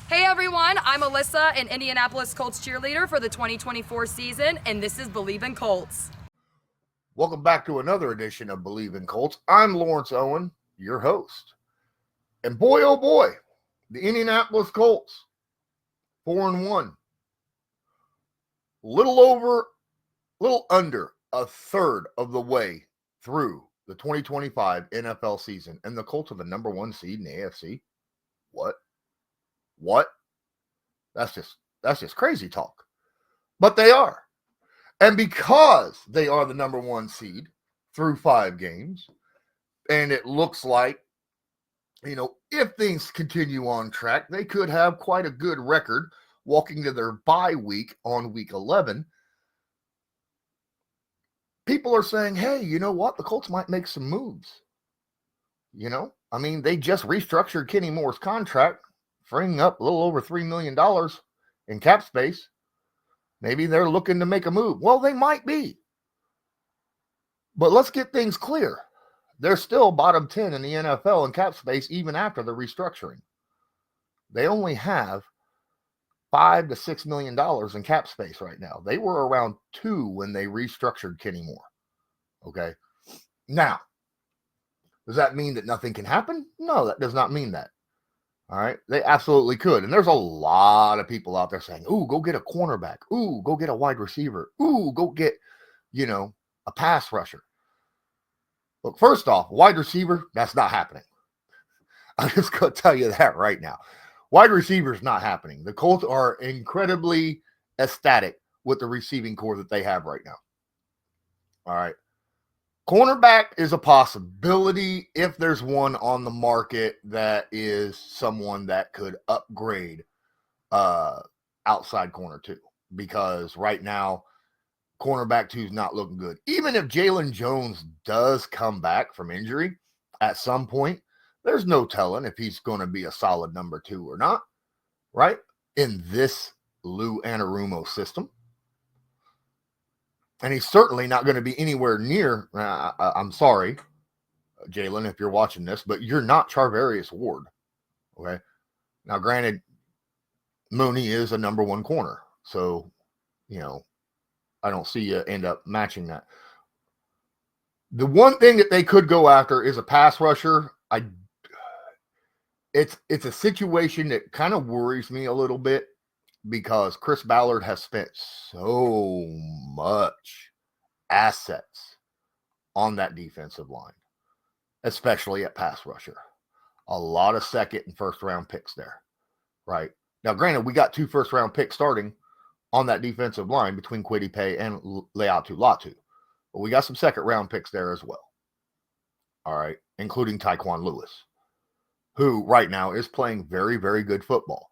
Hey everyone, I'm Alyssa, an Indianapolis Colts cheerleader for the 2024 season, and this is Believe in Colts. Welcome back to another edition of Believe in Colts. I'm Lawrence Owen, your host. And boy, oh boy, the Indianapolis Colts, 4-1. Little under a third of the way through the 2025 NFL season, and the Colts are the number one seed in the AFC. What? That's just crazy talk. But they are. And because they are the number one seed through 5 games, and it looks like, if things continue on track, they could have quite a good record walking to their bye week on week 11. People are saying, hey, you know what? The Colts might make some moves. They just restructured Kenny Moore's contract, freeing up a little over $3 million in cap space. Maybe they're looking to make a move. Well, they might be. But let's get things clear. They're still bottom 10 in the NFL in cap space even after the restructuring. They only have $5 to $6 million in cap space right now. They were around 2 when they restructured Kenny Moore. Okay. Now, does that mean that nothing can happen? No, that does not mean that. All right. They absolutely could. And there's a lot of people out there saying, ooh, go get a cornerback. Ooh, go get a wide receiver. Ooh, go get, a pass rusher. Look, first off, wide receiver, that's not happening. I'm just going to tell you that right now. Wide receiver is not happening. The Colts are incredibly ecstatic with the receiving core that they have right now. All right. Cornerback is a possibility if there's one on the market that is someone that could upgrade outside corner 2. Because right now, cornerback 2 is not looking good. Even if Jalen Jones does come back from injury at some point, there's no telling if he's going to be a solid number 2 or not, right? In this Lou Anarumo system. And he's certainly not going to be anywhere near, I'm sorry, Jalen, if you're watching this, but you're not Charvarius Ward, okay? Now, granted, Mooney is a number 1 corner, so, I don't see you end up matching that. The one thing that they could go after is a pass rusher. It's a situation that kind of worries me a little bit because Chris Ballard has spent so much assets on that defensive line, especially at pass rusher. A lot of second and first round picks there, right? Now, granted, we got 2 first round picks starting on that defensive line between Kwity Paye and Leatu Latu. But we got some second round picks there as well. All right, including Tyquan Lewis, who right now is playing very, very good football.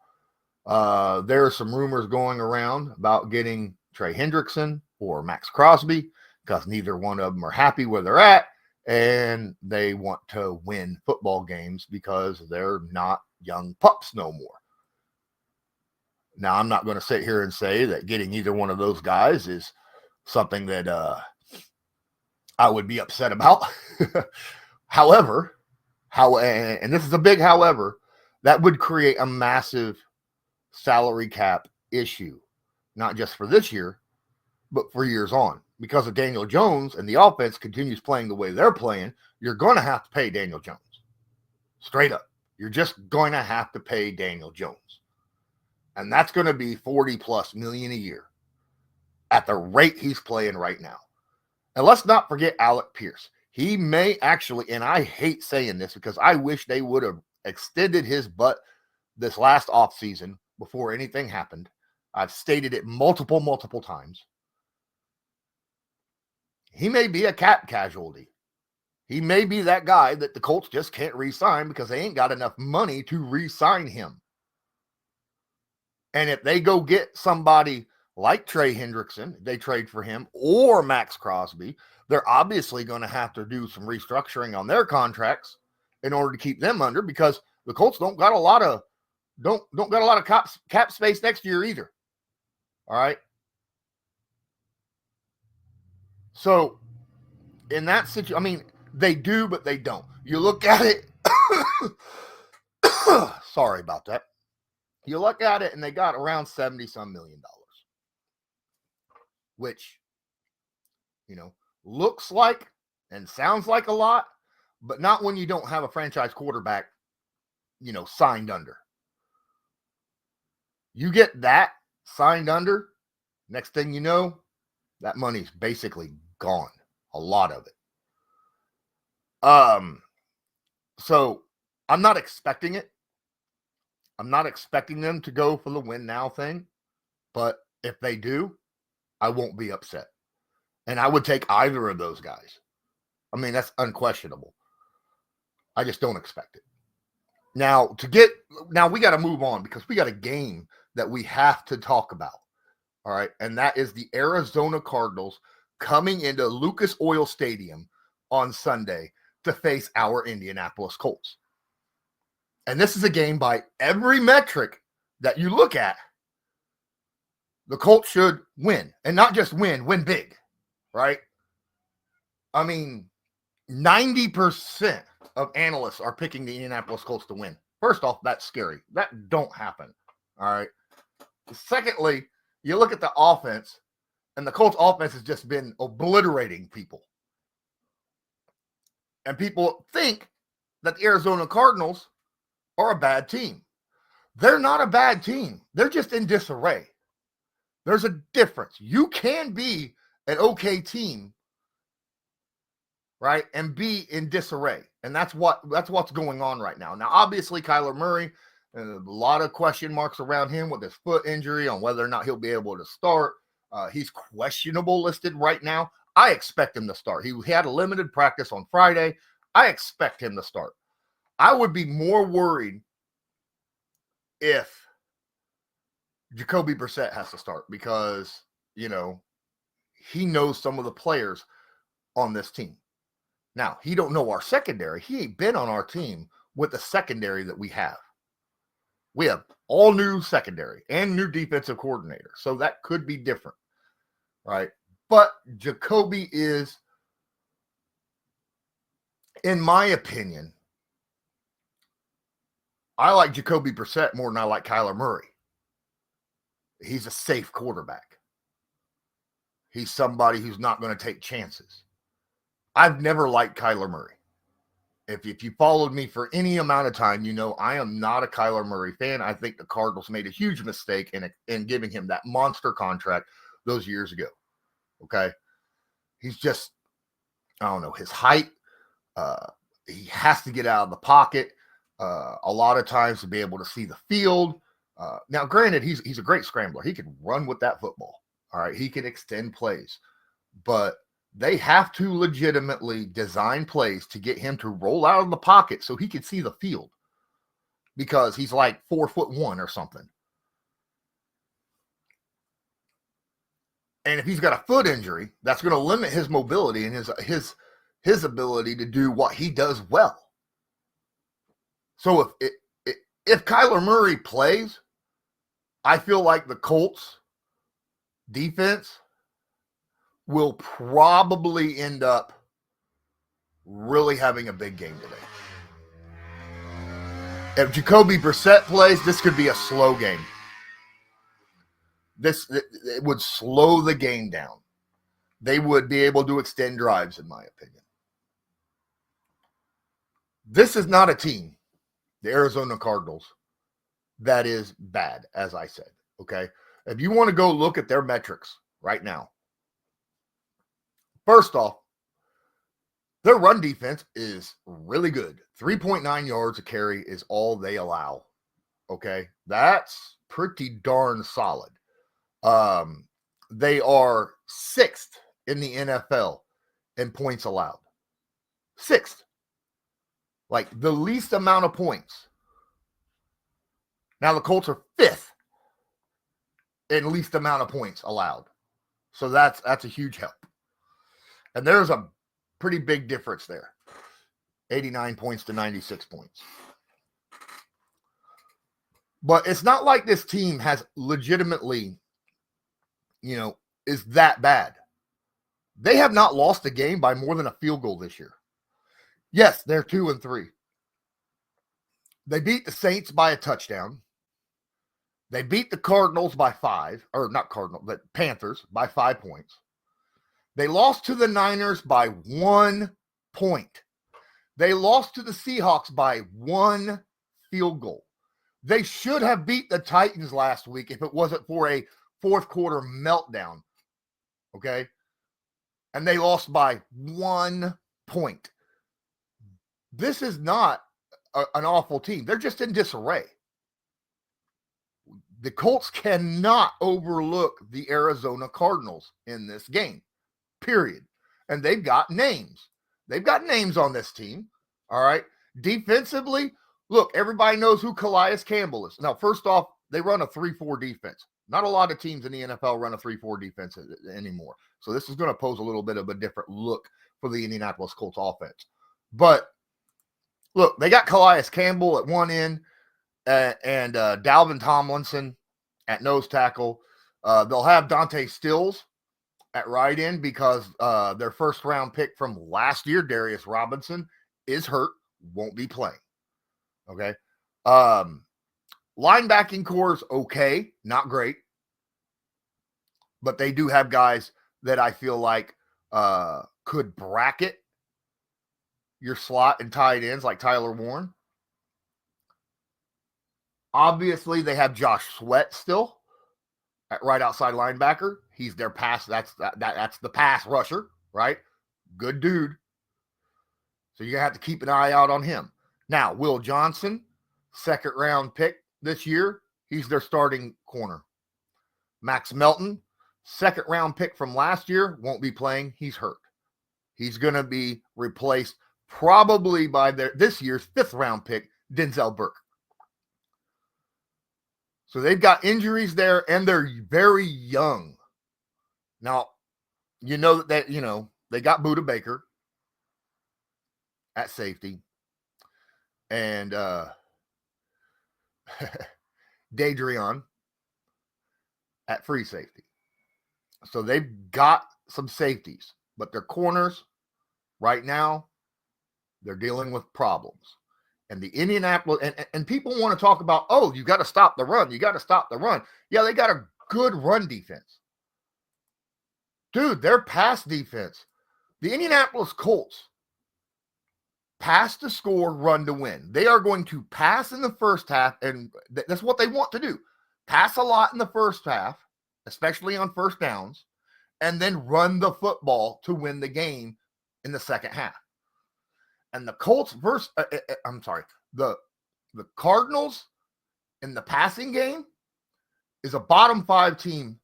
There are some rumors going around about getting Trey Hendrickson or Max Crosby because neither one of them are happy where they're at, and they want to win football games because they're not young pups no more. Now, I'm not going to sit here and say that getting either one of those guys is something that I would be upset about. However, and this is a big however, that would create a massive salary cap issue, not just for this year, but for years on. Because if Daniel Jones and the offense continues playing the way they're playing, you're going to have to pay Daniel Jones. Straight up. You're just going to have to pay Daniel Jones. And that's going to be $40+ million a year at the rate he's playing right now. And let's not forget Alec Pierce. He may actually, and I hate saying this because I wish they would have extended his butt this last offseason before anything happened. I've stated it multiple times. He may be a cap casualty. He may be that guy that the Colts just can't re-sign because they ain't got enough money to re-sign him. And if they go get somebody like Trey Hendrickson, they trade for him, or Max Crosby, they're obviously going to have to do some restructuring on their contracts in order to keep them under, because the Colts don't got a lot of cap space next year either. All right. So in that situation, they do, but they don't. You look at it. Sorry about that. You look at it and they got around $70-some million, which, looks like and sounds like a lot, but not when you don't have a franchise quarterback, signed under. You get that signed under, next thing you know, that money's basically gone. A lot of it. So I'm not expecting it. I'm not expecting them to go for the win now thing, but if they do, I won't be upset. And I would take either of those guys. I mean, that's unquestionable. I just don't expect it. Now we got to move on because we got a game that we have to talk about. All right. And that is the Arizona Cardinals coming into Lucas Oil Stadium on Sunday to face our Indianapolis Colts. And this is a game by every metric that you look at. The Colts should win, and not just win big, right? I mean, 90% of analysts are picking the Indianapolis Colts to win. First off, that's scary. That don't happen, all right? Secondly, you look at the offense, and the Colts offense has just been obliterating people. And people think that the Arizona Cardinals are a bad team. They're not a bad team. They're just in disarray. There's a difference. You can be an okay team, right, and be in disarray. And that's what's going on right now. Now, obviously, Kyler Murray, a lot of question marks around him with his foot injury on whether or not he'll be able to start. He's questionable listed right now. I expect him to start. He had a limited practice on Friday. I expect him to start. I would be more worried if Jacoby Brissett has to start because, he knows some of the players on this team. Now, he don't know our secondary. He ain't been on our team with the secondary that we have. We have all new secondary and new defensive coordinator. So that could be different, right? But Jacoby is, in my opinion, I like Jacoby Brissett more than I like Kyler Murray. He's a safe quarterback. He's somebody who's not going to take chances. I've never liked Kyler Murray. If you followed me for any amount of time, I am not a Kyler Murray fan. I think the Cardinals made a huge mistake in giving him that monster contract those years ago. Okay? He's just, I don't know, his height, he has to get out of the pocket a lot of times to be able to see the field. Now, granted, he's a great scrambler. He can run with that football. All right, he can extend plays. But they have to legitimately design plays to get him to roll out of the pocket so he can see the field because he's like 4'1" or something. And if he's got a foot injury, that's going to limit his mobility and his ability to do what he does well. So if Kyler Murray plays, I feel like the Colts defense will probably end up really having a big game today. If Jacoby Brissett plays, this could be a slow game. It would slow the game down. They would be able to extend drives, in my opinion. This is not a team, the Arizona Cardinals, that is bad, as I said, okay? If you want to go look at their metrics right now, first off, their run defense is really good. 3.9 yards a carry is all they allow, okay? That's pretty darn solid. They are 6th in the NFL in points allowed. 6th. Like the least amount of points. Now the Colts are 5th in least amount of points allowed. So that's a huge help. And there's a pretty big difference there. 89 points to 96 points. But it's not like this team has legitimately, is that bad. They have not lost a game by more than a field goal this year. Yes, they're 2-3. They beat the Saints by a touchdown. They beat the Cardinals by 5, or not Cardinals, but Panthers by 5 points. They lost to the Niners by 1 point. They lost to the Seahawks by 1 field goal. They should have beat the Titans last week if it wasn't for a fourth quarter meltdown. Okay? And they lost by 1 point. This is not an awful team. They're just in disarray. The Colts cannot overlook the Arizona Cardinals in this game, period. And they've got names. They've got names on this team, all right? Defensively, look, everybody knows who Calais Campbell is. Now, first off, they run a 3-4 defense. Not a lot of teams in the NFL run a 3-4 defense anymore. So this is going to pose a little bit of a different look for the Indianapolis Colts offense. But, look, they got Calais Campbell at one end, and Dalvin Tomlinson at nose tackle. They'll have Dante Stills at right end because their first-round pick from last year, Darius Robinson, is hurt, won't be playing. Okay? Linebacking core is okay, not great. But they do have guys that I feel like could bracket your slot and tight ends like Tyler Warren. Obviously, they have Josh Sweat still at right outside linebacker. He's their pass. That's the pass rusher, right? Good dude. So you're going to have to keep an eye out on him. Now, Will Johnson, second-round pick this year. He's their starting corner. Max Melton, second-round pick from last year, won't be playing. He's hurt. He's going to be replaced probably by this year's fifth-round pick, Denzel Burke. So they've got injuries there, and they're very young. Now, you know that they got Budda Baker at safety, and Dadrian at free safety. So they've got some safeties, but their corners right now, they're dealing with problems. And the Indianapolis, and people want to talk about, oh, you got to stop the run. You got to stop the run. Yeah, they got a good run defense. Dude, their pass defense. The Indianapolis Colts pass to score, run to win. They are going to pass in the first half, and that's what they want to do. Pass a lot in the first half, especially on first downs, and then run the football to win the game in the second half. And the Colts the Cardinals in the passing game is a bottom 5 team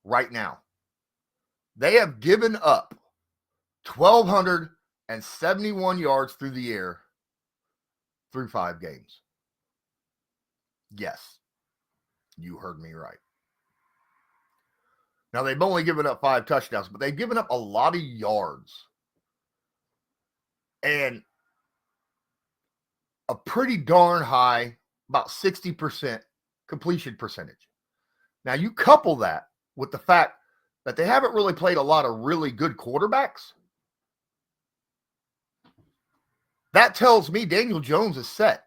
right now. They have given up 1,271 yards through the air through 5 games. Yes, you heard me right. Now, they've only given up 5 touchdowns, but they've given up a lot of yards. And a pretty darn high, about 60% completion percentage. Now, you couple that with the fact that they haven't really played a lot of really good quarterbacks. That tells me Daniel Jones is set.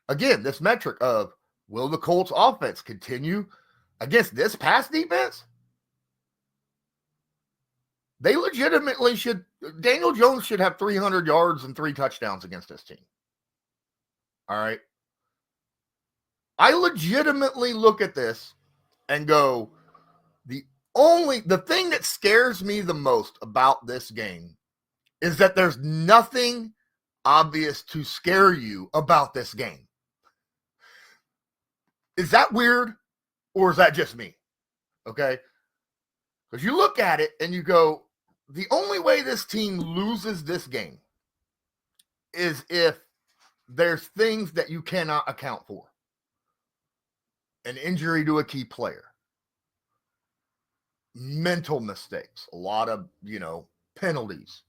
Again, this metric of will the Colts offense continue against this pass defense? They legitimately should. Daniel Jones should have 300 yards and 3 touchdowns against this team. All right. I legitimately look at this and go, the thing that scares me the most about this game is that there's nothing obvious to scare you about this game. Is that weird, or is that just me? Okay. Because you look at it and you go, the only way this team loses this game is if there's things that you cannot account for. An injury to a key player. Mental mistakes. A lot of, penalties.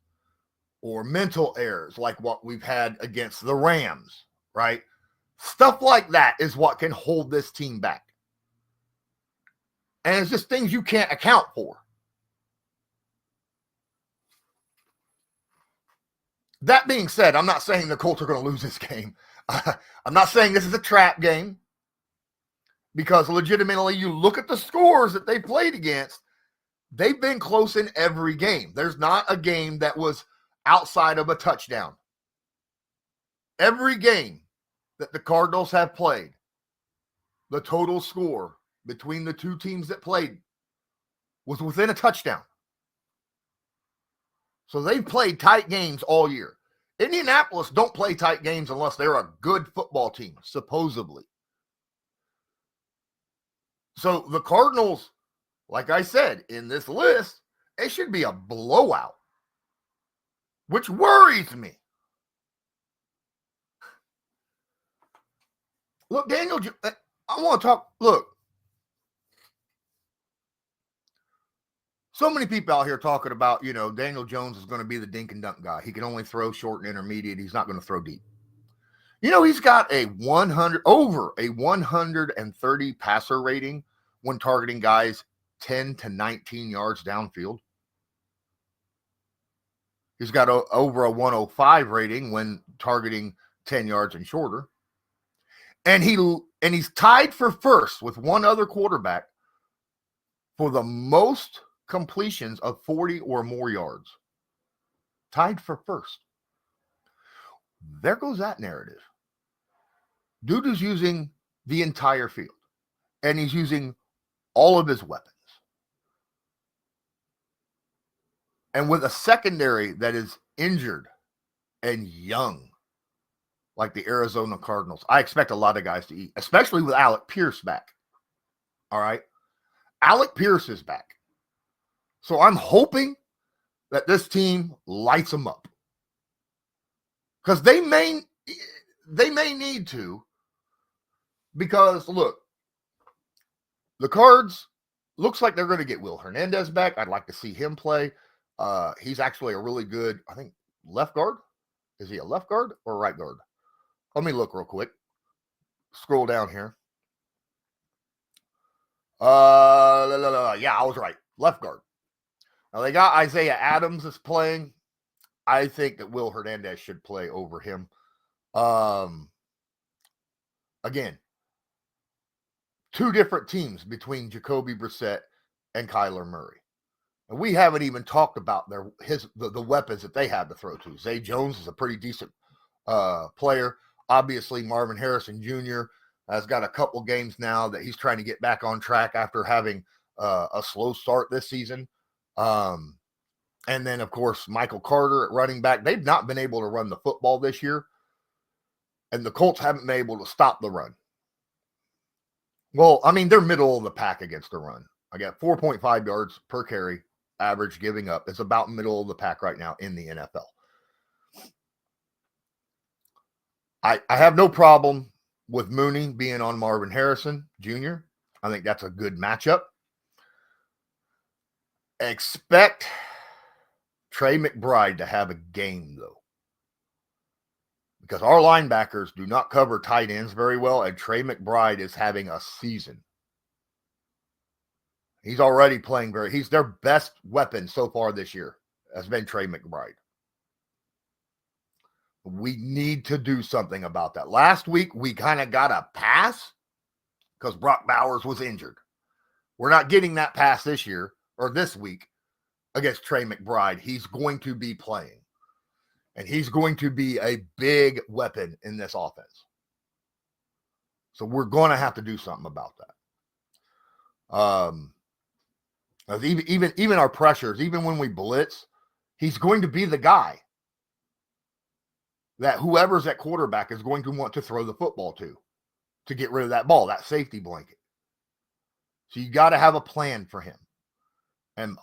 Or mental errors like what we've had against the Rams, right? Stuff like that is what can hold this team back. And it's just things you can't account for. That being said, I'm not saying the Colts are going to lose this game. I'm not saying this is a trap game. Because legitimately, you look at the scores that they played against, they've been close in every game. There's not a game that was outside of a touchdown. Every game that the Cardinals have played, the total score between the two teams that played was within a touchdown. So they've played tight games all year. Indianapolis don't play tight games unless they're a good football team, supposedly. So the Cardinals, like I said, in this list, it should be a blowout, which worries me. Look, Daniel, I want to talk. Look, so many people out here talking about, Daniel Jones is going to be the dink and dunk guy. He can only throw short and intermediate. He's not going to throw deep. He's got over a 130 passer rating when targeting guys 10 to 19 yards downfield. He's got over a 105 rating when targeting 10 yards and shorter. And he's tied for first with one other quarterback for the most completions of 40 or more yards. Tied for first. There goes that narrative. Dude is using the entire field, and he's using all of his weapons. And with a secondary that is injured and young, like the Arizona Cardinals, I expect a lot of guys to eat, especially with Alec Pierce back. All right? Alec Pierce is back. So I'm hoping that this team lights them up. Because they may need to. Because, look, the Cards looks like they're going to get Will Hernandez back. I'd like to see him play. He's actually a really good, I think, left guard. Is he a left guard or a right guard? Let me look real quick. Scroll down here. Yeah, I was right. Left guard. Now, they got Isaiah Adams is playing. I think that Will Hernandez should play over him. Again, two different teams between Jacoby Brissett and Kyler Murray. And we haven't even talked about the weapons that they have to throw to. Zay Jones is a pretty decent player. Obviously, Marvin Harrison Jr. has got a couple games now that he's trying to get back on track after having a slow start this season. And then, of course, Michael Carter at running back. They've not been able to run the football this year. And the Colts haven't been able to stop the run. Well, I mean, they're middle of the pack against the run. I got 4.5 yards per carry average giving up. It's about middle of the pack right now in the NFL. I have no problem with Mooney being on Marvin Harrison Jr. I think that's a good matchup. Expect Trey McBride to have a game, though. Because our linebackers do not cover tight ends very well, and Trey McBride is having a season. He's already playing he's their best weapon so far this year has been Trey McBride. We need to do something about that. Last week, we kind of got a pass because Brock Bowers was injured. We're not getting that pass this year or this week against Trey McBride. He's going to be playing. And he's going to be a big weapon in this offense. So we're going to have to do something about that. Even our pressures, even when we blitz, he's going to be the guy that whoever's at quarterback is going to want to throw the football to get rid of that ball, that safety blanket. So you got to have a plan for him. And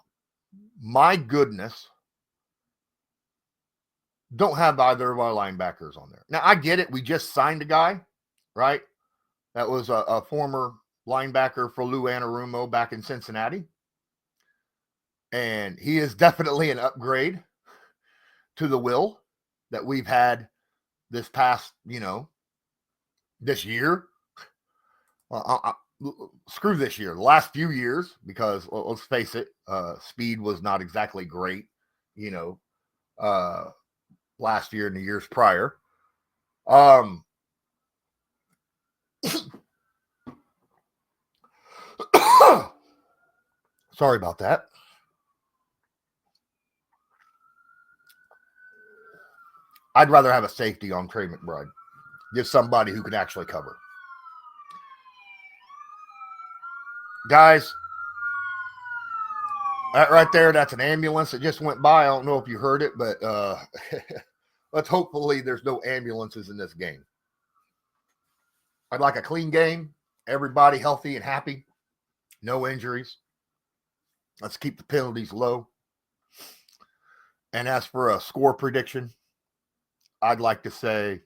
my goodness, don't have either of our linebackers on there. Now, I get it. We just signed a guy, right? That was a former linebacker for Lou Anarumo back in Cincinnati. And he is definitely an upgrade to the Will that we've had this past, this year. Screw this year. The last few years, because let's face it, speed was not exactly great, last year and the years prior. Sorry about that. I'd rather have a safety on Trey McBride. Give somebody who can actually cover. Guys, that right there, that's an ambulance that just went by. I don't know if you heard it, but let's hopefully there's no ambulances in this game. I'd like a clean game. Everybody healthy and happy. No injuries. Let's keep the penalties low. And as for a score prediction, I'd like to say,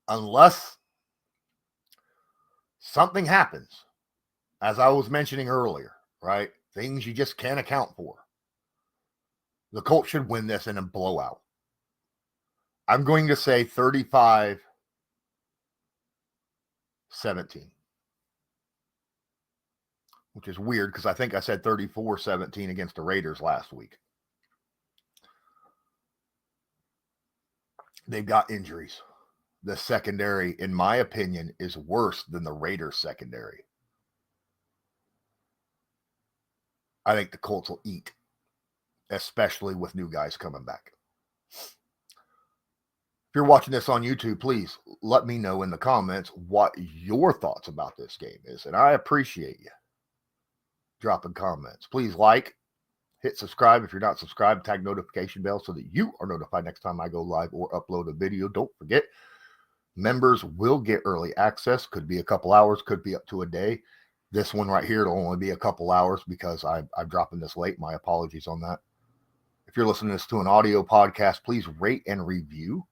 unless something happens, as I was mentioning earlier, right? Things you just can't account for. The Colts should win this in a blowout. I'm going to say 35-17. Which is weird because I think I said 34-17 against the Raiders last week. They've got injuries. The secondary, in my opinion, is worse than the Raiders secondary. I think the Colts will eat, especially with new guys coming back. If you're watching this on YouTube, please let me know in the comments what your thoughts about this game is. And I appreciate you dropping comments. Please like, hit subscribe if you're not subscribed, tag notification bell so that you are notified next time I go live or upload a video. Don't forget, members will get early access. Could be a couple hours, could be up to a day. This one right here, it'll only be a couple hours because I'm dropping this late. My apologies on that. If you're listening to this to an audio podcast, please rate and review.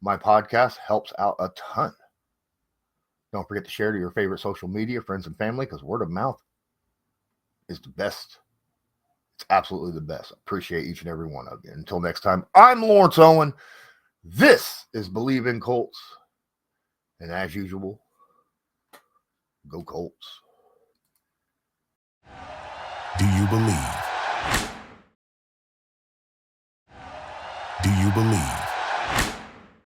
My podcast helps out a ton. Don't forget to share to your favorite social media, friends and family, because word of mouth is the best. It's absolutely the best. I appreciate each and every one of you. Until next time, I'm Lawrence Owen. This is Believe in Colts. And as usual, go Colts. Do you believe? Do you believe?